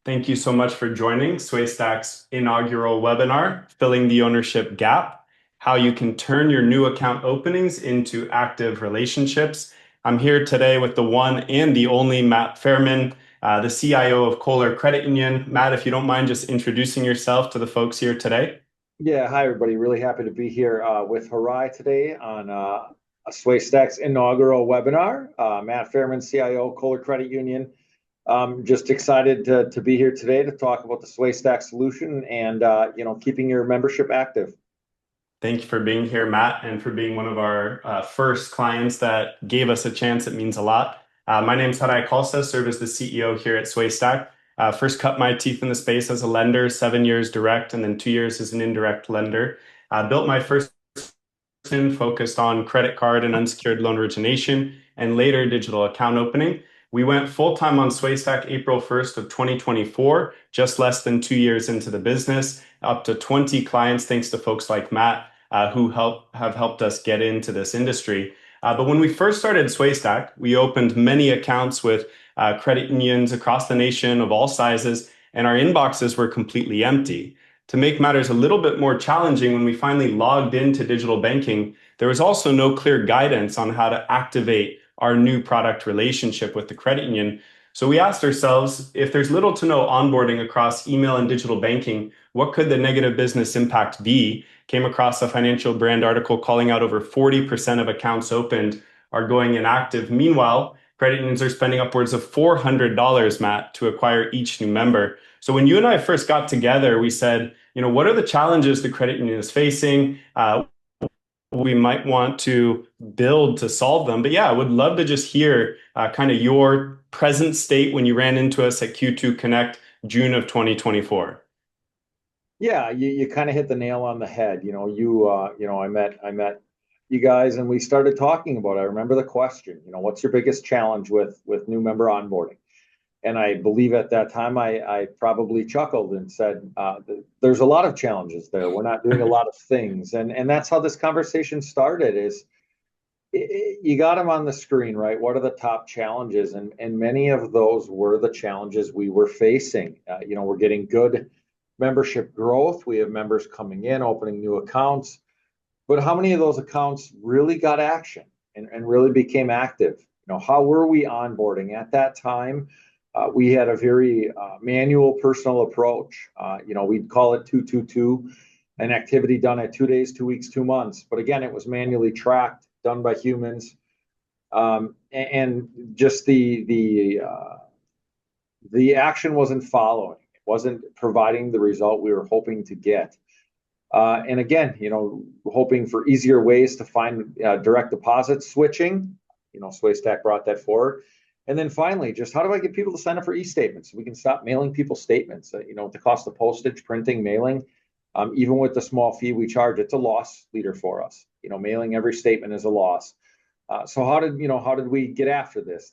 Thank you so much for joining SwayStack's inaugural webinar, Filling the Ownership Gap, how you can turn your new account openings into active relationships. I'm here today with the one and the only Matt Fairman, the CIO of Kohler Credit Union. Matt, if you don't mind just introducing yourself to the folks here today. Yeah, hi everybody. Really happy to be here with Harai today on SwayStack's inaugural webinar. Matt Fairman, CIO, Kohler Credit Union. Just excited to be here today to talk about the SwayStack solution and keeping your membership active. Thank you for being here, Matt, and for being one of our first clients that gave us a chance. It means a lot. My name is Harai Khalsa, serve as the CEO here at SwayStack. First cut my teeth in the space as a lender, 7 years direct, and then 2 years as an indirect lender. Built my first focused on credit card and unsecured loan origination, and later digital account opening. We went full time on SwayStack April 1st of 2024, just less than 2 years into the business, up to 20 clients, thanks to folks like Matt, who have helped us get into this industry. But when we first started SwayStack, we opened many accounts with credit unions across the nation of all sizes, and our inboxes were completely empty. To make matters a little bit more challenging, when we finally logged into digital banking, there was also no clear guidance on how to activate our new product relationship with the credit union. So we asked ourselves, if there's little to no onboarding across email and digital banking, what could the negative business impact be? Came across a Financial Brand article calling out over 40% of accounts opened are going inactive. Meanwhile, credit unions are spending upwards of $400, Matt, to acquire each new member. So when you and I first got together, we said, what are the challenges the credit union is facing? We might want to build to solve them. But yeah, I would love to just hear kind of your present state when you ran into us at Q2 Connect, June of 2024. Yeah, you kind of hit the nail on the head. I met you guys and we started talking about it. I remember the question, what's your biggest challenge with new member onboarding? And I believe at that time I probably chuckled and said, "There's a lot of challenges there. We're not doing a lot of things." And that's how this conversation started. You got them on the screen, right? What are the top challenges? And many of those were the challenges we were facing. We're getting good membership growth. We have members coming in, opening new accounts. But how many of those accounts really got action and really became active? How were we onboarding at that time? We had a very manual, personal approach. We'd call it 222, an activity done at 2 days, 2 weeks, 2 months. But again, it was manually tracked, done by humans, and just the action wasn't following. It wasn't providing the result we were hoping to get. And again, hoping for easier ways to find direct deposit switching. SwayStack brought that forward. And then finally, just how do I get people to sign up for e-statements so we can stop mailing people statements? The cost of postage, printing, mailing, even with the small fee we charge, it's a loss leader for us. Mailing every statement is a loss. So how did we get after this?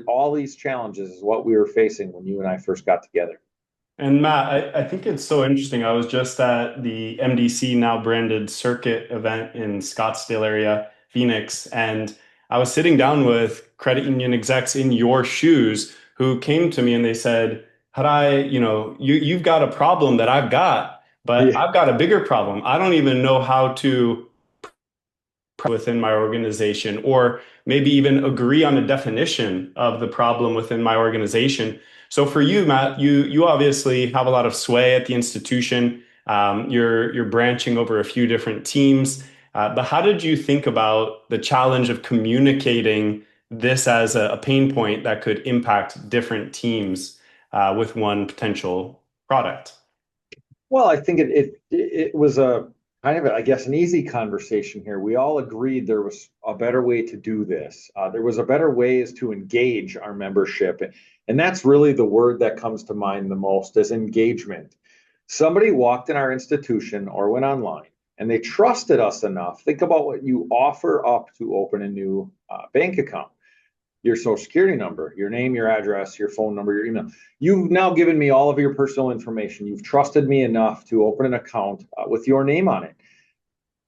All these challenges is what we were facing when you and I first got together. And Matt, I think it's so interesting. I was just at the MDC now branded circuit event in Scottsdale area, Phoenix, and I was sitting down with credit union execs in your shoes who came to me and they said, Harai, you've got a problem that I've got, but Yeah. I've got a bigger problem. I don't even know how to within my organization, or maybe even agree on a definition of the problem within my organization. So for you, Matt, you obviously have a lot of sway at the institution. You're branching over a few different teams. But how did you think about the challenge of communicating this as a pain point that could impact different teams with one potential product? Well, I think it was a kind of, I guess, an easy conversation here. We all agreed there was a better way to do this. There was a better ways to engage our membership, and that's really the word that comes to mind the most is engagement. Somebody walked in our institution or went online, and they trusted us enough. Think about what you offer up to open a new bank account: your social security number, your name, your address, your phone number, your email. You've now given me all of your personal information. You've trusted me enough to open an account with your name on it.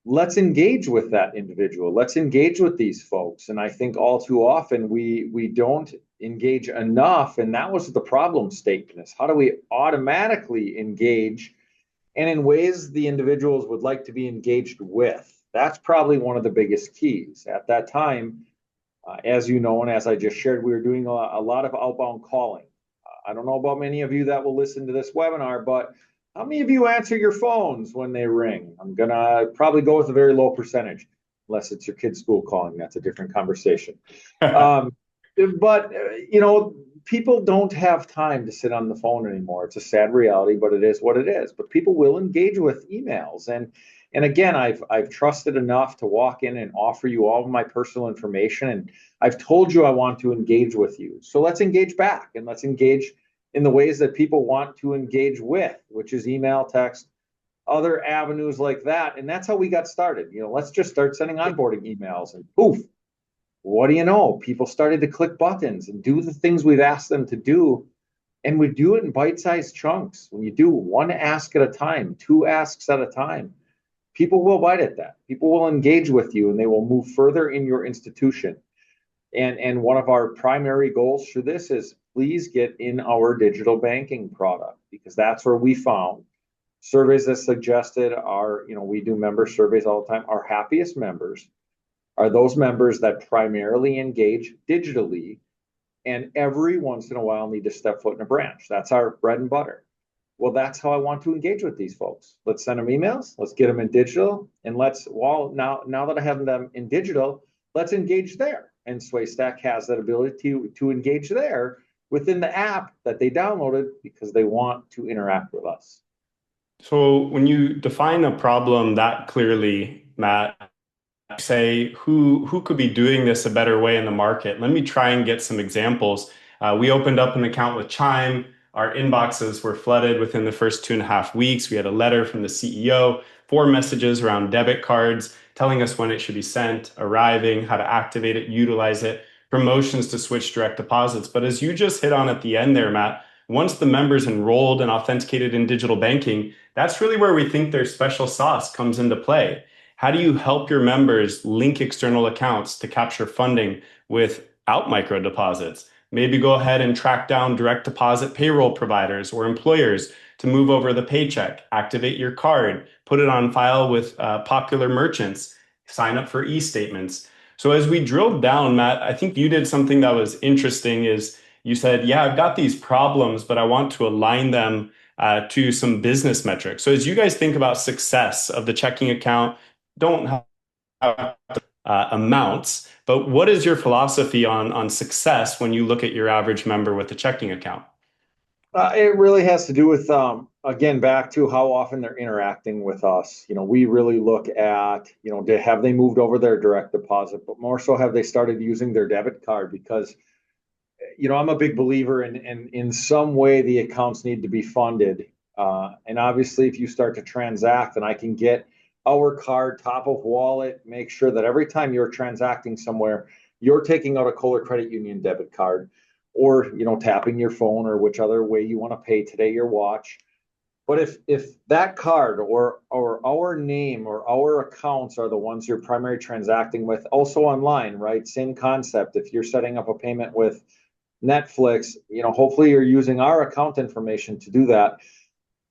Let's engage with that individual. Let's engage with these folks. And I think all too often we don't engage enough. And that was the problem statement, is how do we automatically engage and in ways the individuals would like to be engaged with? That's probably one of the biggest keys. At that time, as you know, and as I just shared, we were doing a lot of outbound calling. I don't know about many of you that will listen to this webinar, but how many of you answer your phones when they ring? I'm going to probably go with a very low percentage, unless it's your kid's school calling. That's a different conversation. Um, but, people don't have time to sit on the phone anymore. It's a sad reality, but it is what it is. But people will engage with emails. And again, I've trusted enough to walk in and offer you all of my personal information. And I've told you I want to engage with you. So let's engage back, and let's engage in the ways that people want to engage with, which is email, text, other avenues like that. And that's how we got started. Let's just start sending onboarding emails, and poof, what do you know? People started to click buttons and do the things we've asked them to do. And we do it in bite-sized chunks. When you do one ask at a time, two asks at a time, people will bite at that. People will engage with you, and they will move further in your institution. And one of our primary goals for this is, please get in our digital banking product, because that's where we found surveys that suggested we do member surveys all the time. Our happiest members are those members that primarily engage digitally and every once in a while need to step foot in a branch. That's our bread and butter. Well, that's how I want to engage with these folks. Let's send them emails. Let's get them in digital. And now that I have them in digital, let's engage there. And SwayStack has that ability to engage there within the app that they downloaded, because they want to interact with us. So when you define a problem that clearly, Matt, say who could be doing this a better way in the market. Let me try and get some examples. We opened up an account with Chime. Our inboxes were flooded within the first 2.5 weeks. We had a letter from the CEO, 4 messages around debit cards telling us when it should be sent, arriving, how to activate it, utilize it, promotions to switch direct deposits. But as you just hit on at the end there, Matt, once the members enrolled and authenticated in digital banking, that's really where we think their special sauce comes into play. How do you help your members link external accounts to capture funding without micro deposits? Maybe go ahead and track down direct deposit payroll providers or employers to move over the paycheck, activate your card, put it on file with popular merchants, sign up for e-statements. So as we drilled down, Matt, I think you did something that was interesting is you said, yeah, I've got these problems, but I want to align them to some business metrics. So as you guys think about success of the checking account, don't have amounts, but what is your philosophy on success when you look at your average member with a checking account? It really has to do with, again, back to how often they're interacting with us. We really look at, have they moved over their direct deposit, but more so, have they started using their debit card? Because, I'm a big believer in some way the accounts need to be funded. And obviously, if you start to transact, and I can get our card top of wallet, make sure that every time you're transacting somewhere, you're taking out a Kohler Credit Union debit card, or tapping your phone, or which other way you want to pay today, your watch. But if that card or our name or our accounts are the ones you're primary transacting with, also online, right? Same concept. If you're setting up a payment with Netflix, hopefully you're using our account information to do that.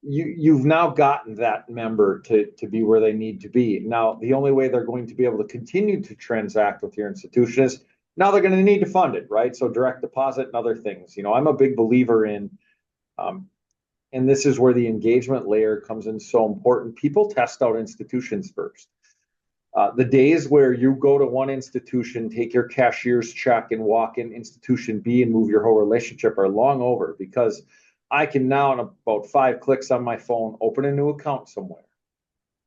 You've now gotten that member to be where they need to be. Now, the only way they're going to be able to continue to transact with your institution is now they're going to need to fund it, right? So direct deposit and other things. I'm a big believer in, and this is where the engagement layer comes in so important. People test out institutions first. The days where you go to one institution, take your cashier's check, and walk in institution B and move your whole relationship are long over, because I can now, in about 5 clicks on my phone, open a new account somewhere.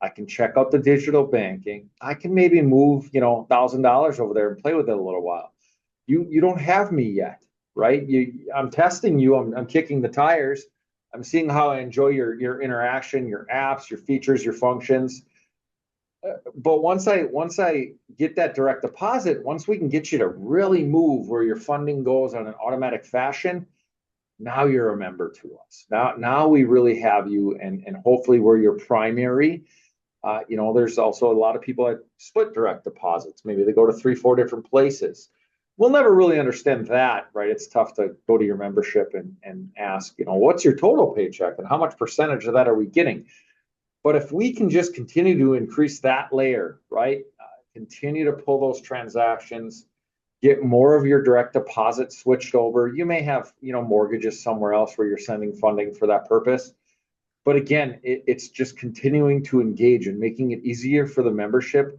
I can check out the digital banking. I can maybe move, $1,000 over there and play with it a little while. You don't have me yet, right? I'm testing you. I'm kicking the tires. I'm seeing how I enjoy your interaction, your apps, your features, your functions. But once I get that direct deposit, once we can get you to really move where your funding goes on an automatic fashion, now you're a member to us. Now we really have you, and hopefully we're your primary. There's also a lot of people that split direct deposits. Maybe they go to 3, 4 different places. we'll never really understand that, right? It's tough to go to your membership and ask, what's your total paycheck and how much percentage of that are we getting? But if we can just continue to increase that layer, right? Continue to pull those transactions, get more of your direct deposit switched over. You may have, mortgages somewhere else where you're sending funding for that purpose. But again, it's just continuing to engage and making it easier for the membership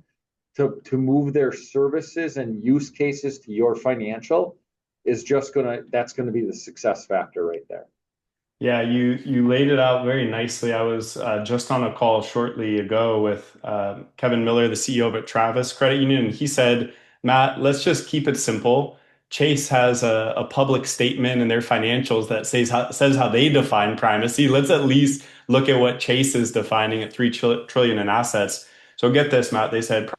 to move their services and use cases to your financial is just that's gonna be the success factor right there. Yeah, you laid it out very nicely. I was just on a call shortly ago with Kevin Miller, the CEO of Travis Credit Union, and he said, Matt, let's just keep it simple. Chase has a public statement in their financials that says how they define primacy. Let's at least look at what Chase is defining at 3 trillion in assets. So get this, Matt. They said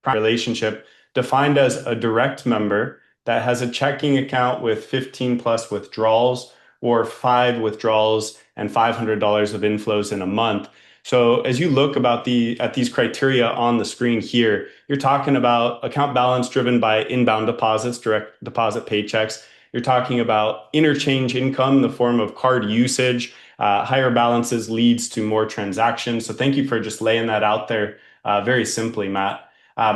relationship defined as a direct member that has a checking account with 15 plus withdrawals or 5 withdrawals and $500 of inflows in a month. So as you look at these criteria on the screen here, you're talking about account balance driven by inbound deposits, direct deposit paychecks. You're talking about interchange income in the form of card usage. Higher balances leads to more transactions. So thank you for just laying that out there very simply, Matt.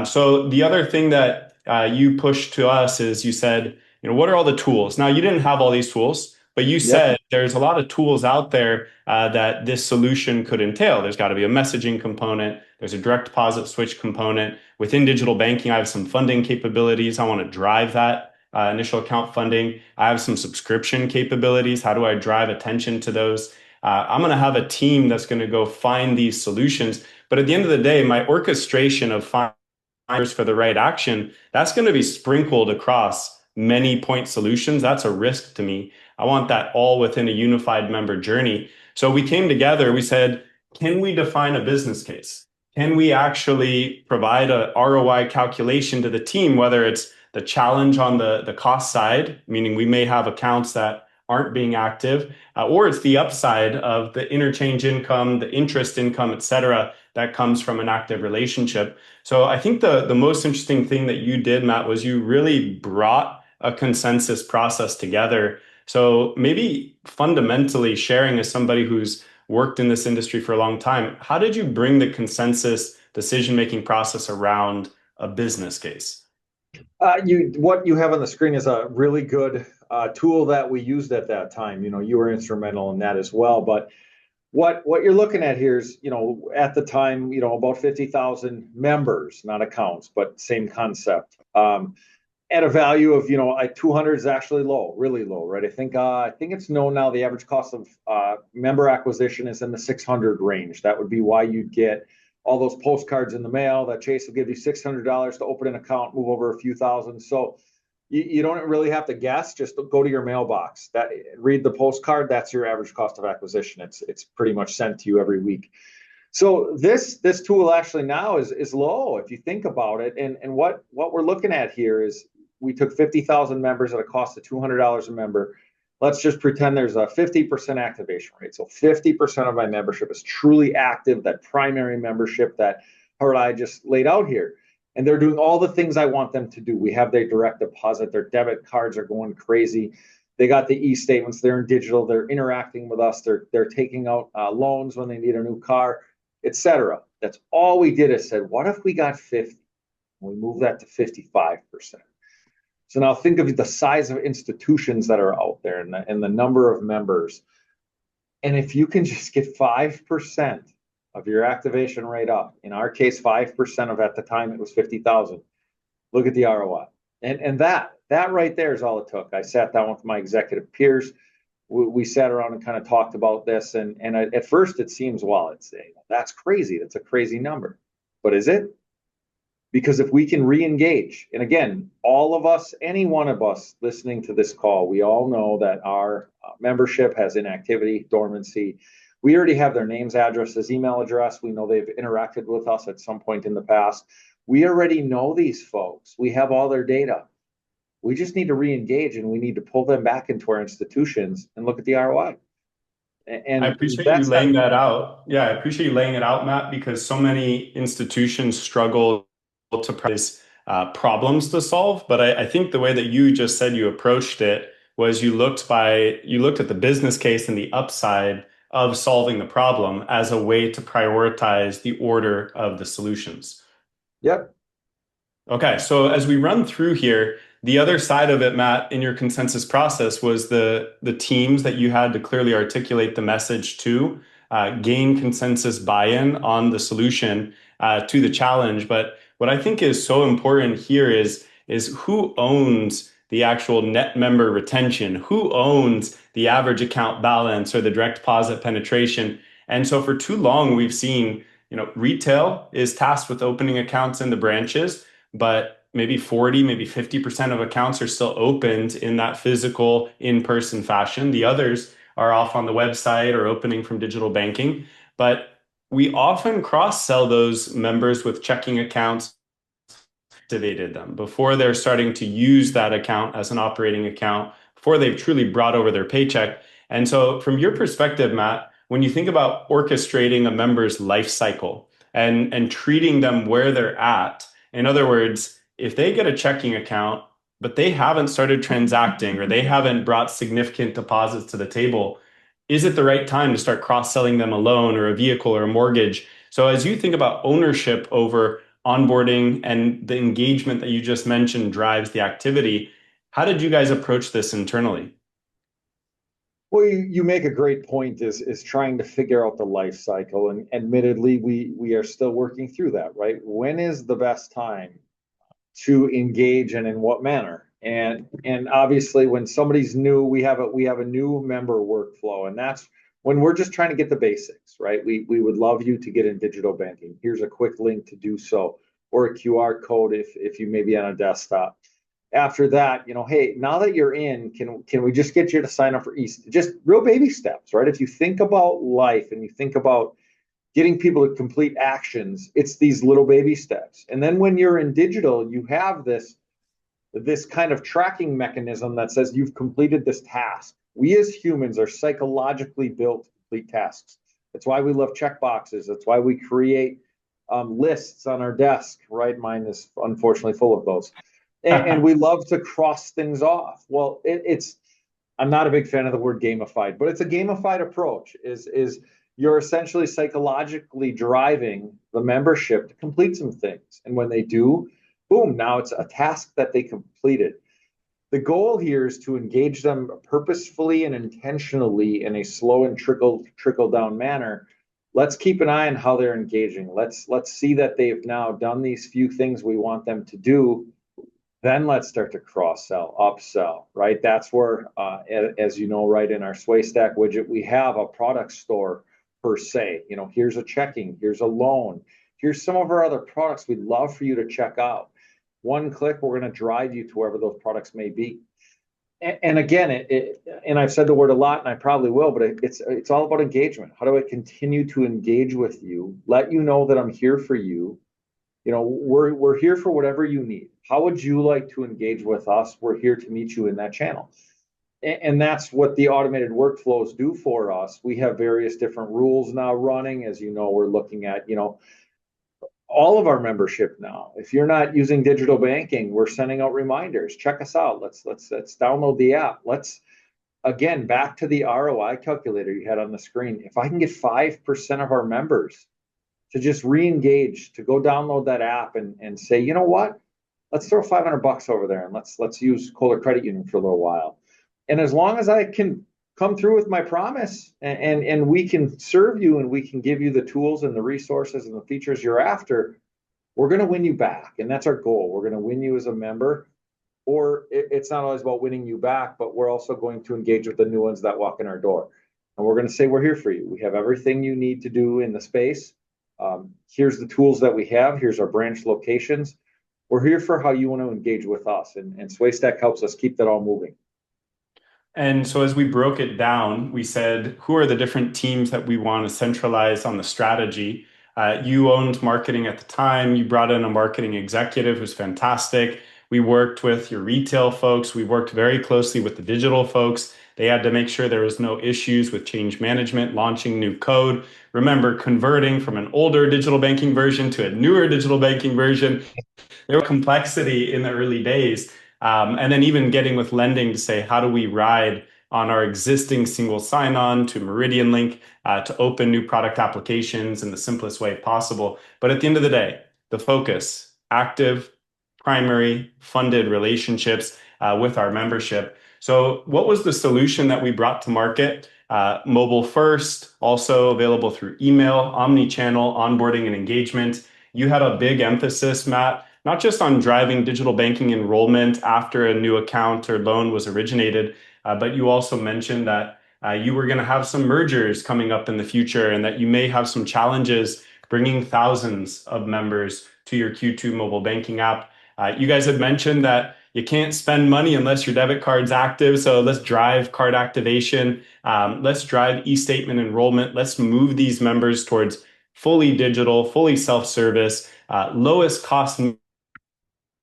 So the other thing that you pushed to us is you said, what are all the tools? Now, you didn't have all these tools, but you Yep. said there's a lot of tools out there that this solution could entail. There's got to be a messaging component. There's a direct deposit switch component. Within digital banking, I have some funding capabilities. I want to drive that initial account funding. I have some subscription capabilities. How do I drive attention to those? I'm going to have a team that's going to go find these solutions. But at the end of the day, my orchestration of for the right action, that's going to be sprinkled across many point solutions. That's a risk to me. I want that all within a unified member journey. So we came together, we said, can we define a business case? Can we actually provide a ROI calculation to the team, whether it's the challenge on the cost side, meaning we may have accounts that aren't being active, or it's the upside of the interchange income, the interest income, et cetera, that comes from an active relationship. So I think the most interesting thing that you did, Matt, was you really brought a consensus process together. So maybe fundamentally sharing as somebody who's worked in this industry for a long time, how did you bring the consensus decision-making process around a business case? What you have on the screen is a really good tool that we used at that time. You were instrumental in that as well. But what you're looking at here is, at the time, about 50,000 members, not accounts, but same concept. At a value of, 200 is actually low, really low, right? I think it's known now the average cost of member acquisition is in the 600 range. That would be why you'd get all those postcards in the mail that Chase will give you $600 to open an account, move over a few thousand. So you don't really have to guess. Just go to your mailbox. Read the postcard. That's your average cost of acquisition. It's pretty much sent to you every week. So this tool actually now is low if you think about it. And what we're looking at here is we took 50,000 members at a cost of $200 a member. Let's just pretend there's a 50% activation rate. So 50% of my membership is truly active, that primary membership that her and I just laid out here. And they're doing all the things I want them to do. We have their direct deposit, their debit cards are going crazy. They got the e-statements, they're in digital, they're interacting with us, they're taking out loans when they need a new car, etc. That's all we did is said, what if we got 50? We move that to 55%. So now think of the size of institutions that are out there and the number of members. And if you can just get 5% of your activation rate up, in our case, 5% of at the time it was 50,000, look at the ROI. And that right there is all it took. I sat down with my executive peers. We sat around and kind of talked about this. And at first it seems, well, that's crazy. That's a crazy number. But is it? Because if we can re-engage, and again, all of us, any one of us listening to this call, we all know that our membership has inactivity, dormancy. We already have their names, addresses, email address. We know they've interacted with us at some point in the past. We already know these folks. We have all their data. We just need to re-engage, and we need to pull them back into our institutions and look at the ROI. I And appreciate you that's how. laying that out. Yeah, I appreciate you laying it out, Matt, because so many institutions struggle to price problems to solve. But I think the way that you just said you approached it was you looked at the business case and the upside of solving the problem as a way to prioritize the order of the solutions. Yep. Okay, so as we run through here, the other side of it, Matt, in your consensus process was the teams that you had to clearly articulate the message to, gain consensus buy-in on the solution to the challenge. But what I think is so important here is who owns the actual net member retention, who owns the average account balance or the direct deposit penetration. And so for too long, we've seen, retail is tasked with opening accounts in the branches, but maybe 40, maybe 50% of accounts are still opened in that physical in-person fashion. The others are off on the website or opening from digital banking. But we often cross-sell those members with checking accounts, activated them before they're starting to use that account as an operating account, before they've truly brought over their paycheck. And so, from your perspective, Matt, when you think about orchestrating a member's life cycle and treating them where they're at, in other words, if they get a checking account, but they haven't started transacting or they haven't brought significant deposits to the table, is it the right time to start cross-selling them a loan or a vehicle or a mortgage? So as you think about ownership over onboarding and the engagement that you just mentioned drives the activity, how did you guys approach this internally? Well, you make a great point is trying to figure out the life cycle. And admittedly, we are still working through that, right? When is the best time to engage and in what manner? And obviously when somebody's new, we have a new member workflow, and that's when we're just trying to get the basics, right? We would love you to get in digital banking. Here's a quick link to do so, or a QR code if you may be on a desktop. After that, hey, now that you're in, can we just get you to sign up for East? Just real baby steps, right? If you think about life and you think about getting people to complete actions, it's these little baby steps. And then when you're in digital, you have this kind of tracking mechanism that says you've completed this task. We as humans are psychologically built to complete tasks. That's why we love check boxes. That's why we create lists on our desk, right? Mine is unfortunately full of those. And we love to cross things off. Well, it's I'm not a big fan of the word gamified, but it's a gamified approach. Is you're essentially psychologically driving the membership to complete some things, and when they do, boom! Now it's a task that they completed. The goal here is to engage them purposefully and intentionally in a slow and trickle down manner. Let's keep an eye on how they're engaging. Let's see that they've now done these few things we want them to do. Then let's start to cross sell, upsell, right? That's where, as you know, right, in our SwayStack widget, we have a product store per se. Here's a checking, here's a loan, here's some of our other products we'd love for you to check out. One click, we're going to drive you to wherever those products may be. And again, and I've said the word a lot, and I probably will, but it's all about engagement. How do I continue to engage with you? Let you know that I'm here for you. We're here for whatever you need. How would you like to engage with us? We're here to meet you in that channel. And that's what the automated workflows do for us. We have various different rules now running. As you know, we're looking at, all of our membership now. If you're not using digital banking, we're sending out reminders. Check us out. Let's download the app. Let's, again, back to the ROI calculator you had on the screen. If I can get 5% of our members to just re-engage, to go download that app and say, you know what? Let's throw $500 over there and let's use Kohler Credit Union for a little while. And as long as I can come through with my promise and we can serve you and we can give you the tools and the resources and the features you're after, we're going to win you back. And that's our goal. We're going to win you as a member. Or it's not always about winning you back, but we're also going to engage with the new ones that walk in our door. And we're going to say, we're here for you. We have everything you need to do in the space. Here's the tools that we have. Here's our branch locations. We're here for how you want to engage with us. And SwayStack helps us keep that all moving. And so as we broke it down, we said, who are the different teams that we want to centralize on the strategy? You owned marketing at the time. You brought in a marketing executive who's fantastic. We worked with your retail folks. We worked very closely with the digital folks. They had to make sure there was no issues with change management, launching new code. Remember, converting from an older digital banking version to a newer digital banking version. There was complexity in the early days. And then even getting with lending to say, how do we ride on our existing single sign-on to Meridian Link to open new product applications in the simplest way possible. But at the end of the day, the focus, active, primary, funded relationships with our membership. So what was the solution that we brought to market? Mobile first, also available through email, omni-channel onboarding and engagement. You had a big emphasis, Matt, not just on driving digital banking enrollment after a new account or loan was originated, but you also mentioned that you were going to have some mergers coming up in the future and that you may have some challenges bringing thousands of members to your Q2 mobile banking app. You guys had mentioned that you can't spend money unless your debit card's active. So let's drive card activation. Let's drive e-statement enrollment. Let's move these members towards fully digital, fully self-service, lowest cost.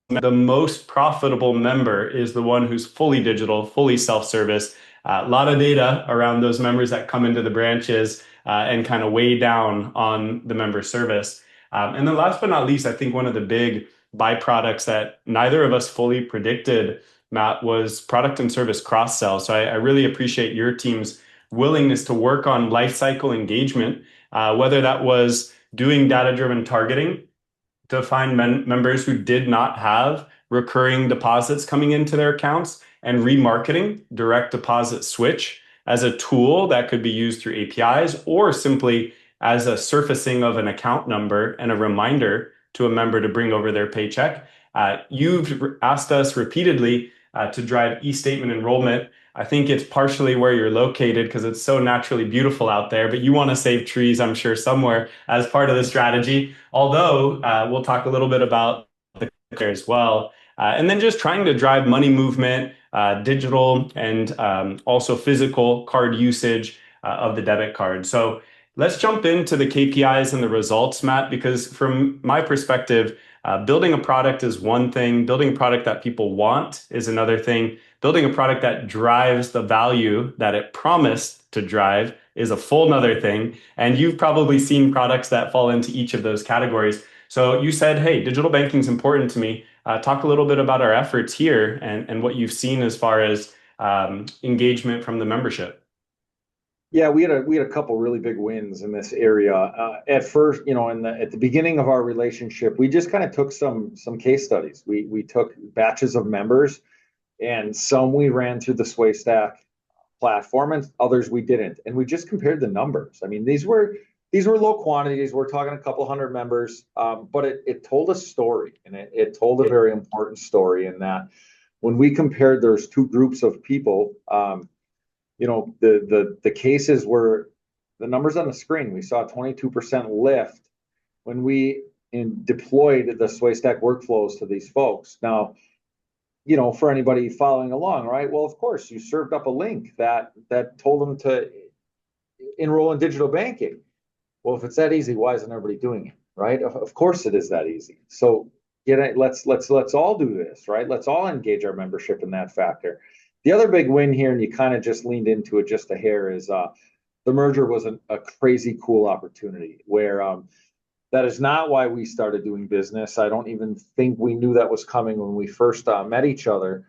The most profitable member is the one who's fully digital, fully self-service. A lot of data around those members that come into the branches and kind of weigh down on the member service. And then last but not least, I think one of the big byproducts that neither of us fully predicted, Matt, was product and service cross-sell. So I really appreciate your team's willingness to work on lifecycle engagement, whether that was doing data-driven targeting to find members who did not have recurring deposits coming into their accounts and remarketing direct deposit switch as a tool that could be used through APIs or simply as a surfacing of an account number and a reminder to a member to bring over their paycheck. You've asked us repeatedly to drive e-statement enrollment. I think it's partially where you're located because it's so naturally beautiful out there, but you want to save trees, I'm sure, somewhere as part of the strategy. Although we'll talk a little bit about the there as well. And then just trying to drive money movement, digital and also physical card usage of the debit card. So let's jump into the KPIs and the results, Matt, because from my perspective, building a product is one thing, building a product that people want is another thing, building a product that drives the value that it promised to drive is a full nother thing. And you've probably seen products that fall into each of those categories. So you said, hey, digital banking is important to me. Talk a little bit about our efforts here and what you've seen as far as engagement from the membership. Yeah, we had a couple really big wins in this area. At first, at the beginning of our relationship, we just kind of took some case studies. We took batches of members, and some we ran through the SwayStack platform, and others we didn't. And we just compared the numbers. I mean, these were low quantities. We're talking a couple hundred members, but it told a story, and it told a very important story in that when we compared, there's two groups of people. The cases were the numbers on the screen. We saw a 22% lift when we deployed the SwayStack workflows to these folks. Now, for anybody following along, right? Well, of course, you served up a link that told them to enroll in digital banking. Well, if it's that easy, why isn't everybody doing it, right? Of course, it is that easy. So let's all do this, right? Let's all engage our membership in that factor. The other big win here, and you kind of just leaned into it just a hair, is the merger was a crazy cool opportunity where that is not why we started doing business. I don't even think we knew that was coming when we first met each other.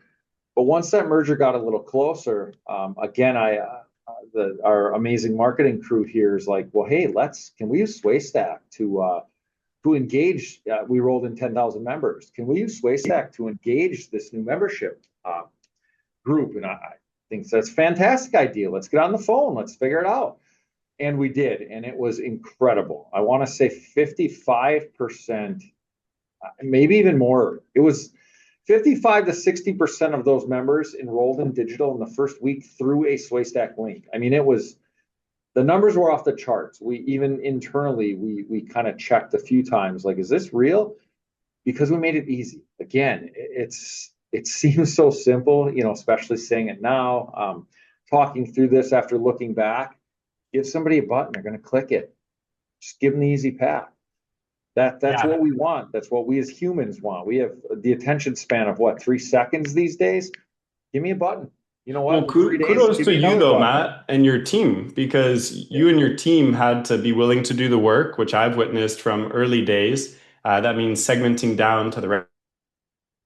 But once that merger got a little closer, again, our amazing marketing crew here is like, well, hey, can we use SwayStack to engage? We rolled in 10,000 members. Can we use SwayStack to engage this new membership group? And I think that's a fantastic idea. Let's get on the phone. Let's figure it out. And we did, and it was incredible. I want to say 55%, maybe even more. It was 55 to 60% of those members enrolled in digital in the first week through a SwayStack link. I mean, the numbers were off the charts. We even internally, we kind of checked a few times, like, is this real? Because we made it easy. Again, it seems so simple, especially saying it now, talking through this after looking back. Give somebody a button, they're going to click it. Just give them the easy path. That's Yeah. what we want. That's what we as humans want. We have the attention span of 3 seconds these days. Give me a button. You know what? Well, In 3 days, kudos give to me you another though, bucket. Matt, and your team, because Yeah. you and your team had to be willing to do the work, which I've witnessed from early days. That means segmenting down to the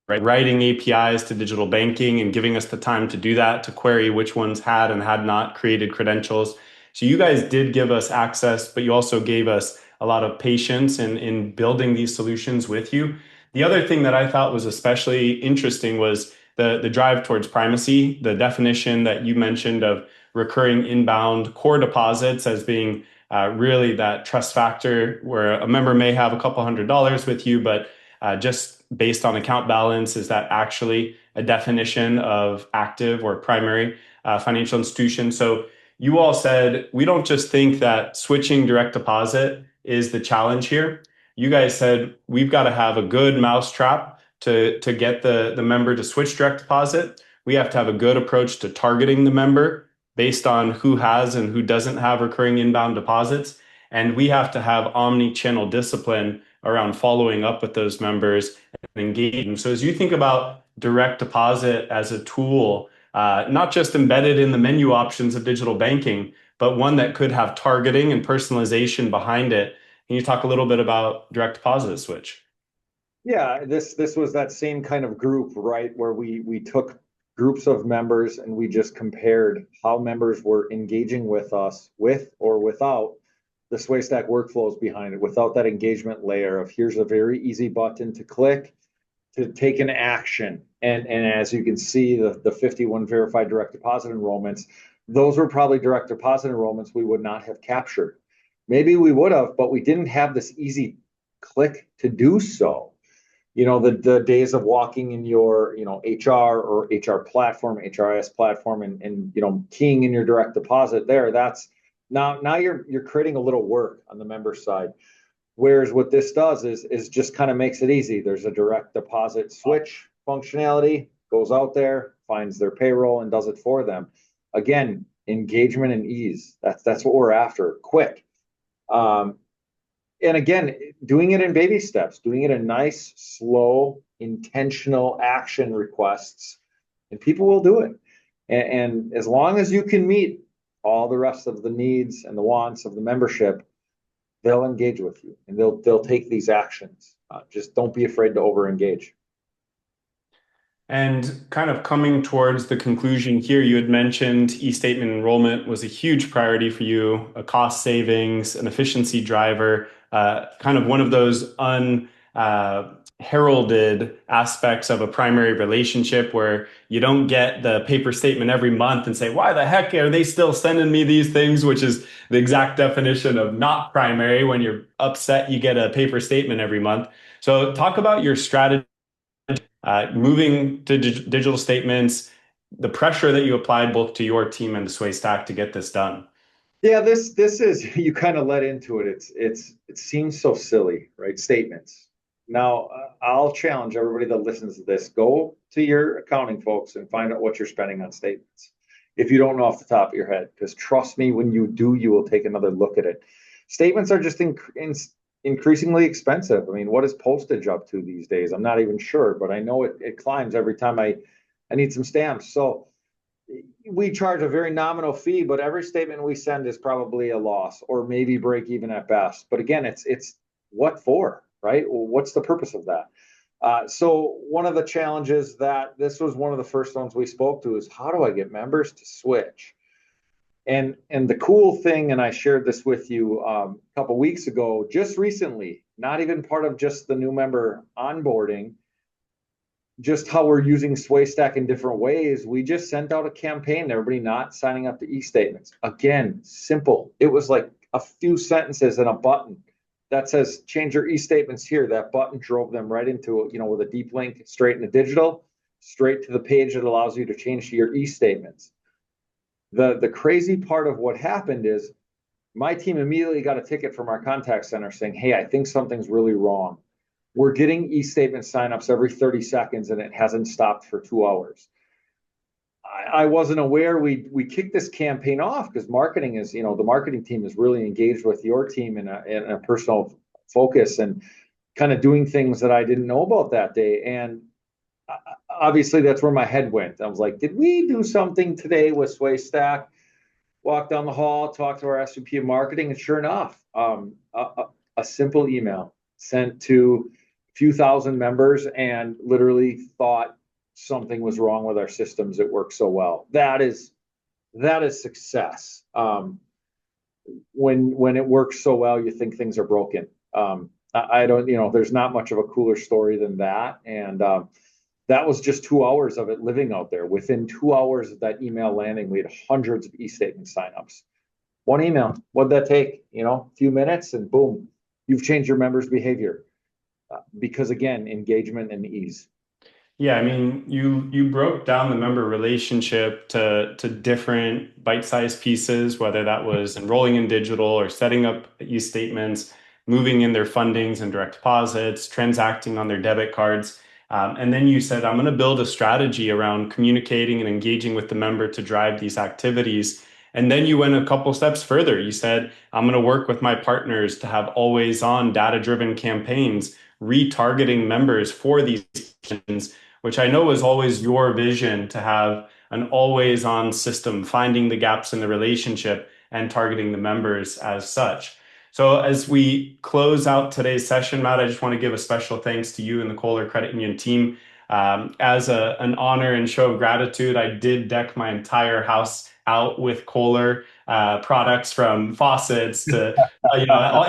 right, writing APIs to digital banking and giving us the time to do that, to query which ones had and had not created credentials. So you guys did give us access, but you also gave us a lot of patience in building these solutions with you. The other thing that I thought was especially interesting was the drive towards primacy, the definition that you mentioned of recurring inbound core deposits as being really that trust factor where a member may have a couple $100s with you, but just based on account balance, is that actually a definition of active or primary financial institution? So you all said we don't just think that switching direct deposit is the challenge here. You guys said we've got to have a good mousetrap to get the member to switch direct deposit. We have to have a good approach to targeting the member based on who has and who doesn't have recurring inbound deposits. And we have to have omni-channel discipline around following up with those members and engaging. So as you think about direct deposit as a tool, not just embedded in the menu options of digital banking, but one that could have targeting and personalization behind it. Can you talk a little bit about direct deposit switch? Yeah, this was that same kind of group, right? Where we took groups of members and we just compared how members were engaging with us with or without the SwayStack workflows behind it, without that engagement layer of here's a very easy button to click to take an action. And as you can see, the 51 verified direct deposit enrollments, those were probably direct deposit enrollments we would not have captured. Maybe we would have, but we didn't have this easy click to do so. The days of walking in your HR or HR platform, HRIS platform, and keying in your direct deposit there, that's now you're creating a little work on the member side. Whereas what this does is just kind of makes it easy. There's a direct deposit switch functionality, goes out there, finds their payroll, and does it for them. Again, engagement and ease. That's what we're after. Quick. Um, and again, doing it in baby steps, doing it in nice, slow, intentional action requests, and people will do it. And as long as you can meet all the rest of the needs and the wants of the membership, they'll engage with you and they'll take these actions. Just don't be afraid to over engage. And kind of coming towards the conclusion here, you had mentioned e-statement enrollment was a huge priority for you, a cost savings, an efficiency driver, kind of one of those heralded aspects of a primary relationship where you don't get the paper statement every month and say, why the heck are they still sending me these things? Which is the exact definition of not primary. When you're upset, you get a paper statement every month. So talk about your strategy moving to digital statements, the pressure that you applied both to your team and the Sway Stack to get this done. Yeah, this is you kind of led into it. It seems so silly, right? Statements. Now, I'll challenge everybody that listens to this. Go to your accounting folks and find out what you're spending on statements. If you don't know off the top of your head, because trust me, when you do, you will take another look at it. Statements are just increasingly expensive. I mean, what is postage up to these days? I'm not even sure, but I know it climbs every time I need some stamps. So we charge a very nominal fee, but every statement we send is probably a loss or maybe break even at best. But again, it's what for, right? Well, what's the purpose of that? So one of the challenges that this was one of the first ones we spoke to is how do I get members to switch? And the cool thing, and I shared this with you a couple weeks ago, just recently, not even part of just the new member onboarding, just how we're using SwayStack in different ways. We just sent out a campaign, everybody not signing up to e-statements. Again, simple. It was like a few sentences and a button that says change your e-statements here. That button drove them right into, with a deep link straight into digital, straight to the page that allows you to change to your e-statements. The crazy part of what happened is my team immediately got a ticket from our contact center saying, hey, I think something's really wrong. We're getting e-statement signups every 30 seconds and it hasn't stopped for 2 hours. I wasn't aware we kicked this campaign off because marketing is, the marketing team is really engaged with your team in a personal focus and kind of doing things that I didn't know about that day. And obviously that's where my head went. I was like, did we do something today with Sway Stack? Walked down the hall, talked to our SVP of marketing, and sure enough, a simple email sent to a few thousand members and literally thought something was wrong with our systems. It worked so well. That is success. When it works so well, you think things are broken. I don't, there's not much of a cooler story than that. And that was just 2 hours of it living out there. Within 2 hours of that email landing, we had hundreds of e-statement signups. One email, what'd that take? A few minutes, and boom, you've changed your members' behavior. Because again, engagement and ease. Yeah, I mean, you broke down the member relationship to different bite-sized pieces, whether that was enrolling in digital or setting up e-statements, moving in their fundings and direct deposits, transacting on their debit cards. And then you said, I'm going to build a strategy around communicating and engaging with the member to drive these activities. And then you went a couple steps further. You said, I'm going to work with my partners to have always on data-driven campaigns, retargeting members for these actions, which I know is always your vision to have an always on system, finding the gaps in the relationship and targeting the members as such. So as we close out today's session, Matt, I just want to give a special thanks to you and the Kohler Credit Union team. As an honor and show of gratitude, I did deck my entire house out with Kohler products, from faucets to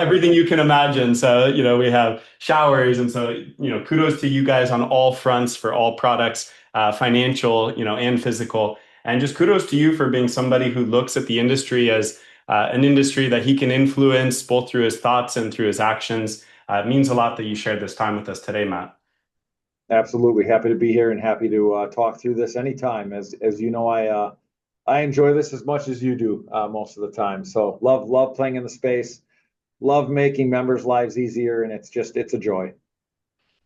everything you can imagine. So we have showers, and so kudos to you guys on all fronts for all products, financial, and physical. And just kudos to you for being somebody who looks at the industry as an industry that he can influence both through his thoughts and through his actions. It means a lot that you shared this time with us today, Matt. Absolutely happy to be here and happy to talk through this anytime. As you know, I enjoy this as much as you do most of the time. So love playing in the space, love making members' lives easier, and it's a joy.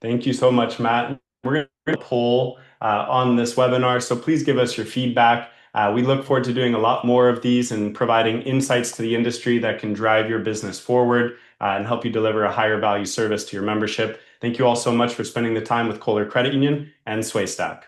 Thank you so much, Matt. We're going to poll on this webinar, so please give us your feedback. We look forward to doing a lot more of these and providing insights to the industry that can drive your business forward and help you deliver a higher value service to your membership. Thank you all so much for spending the time with Kohler Credit Union and SwayStack.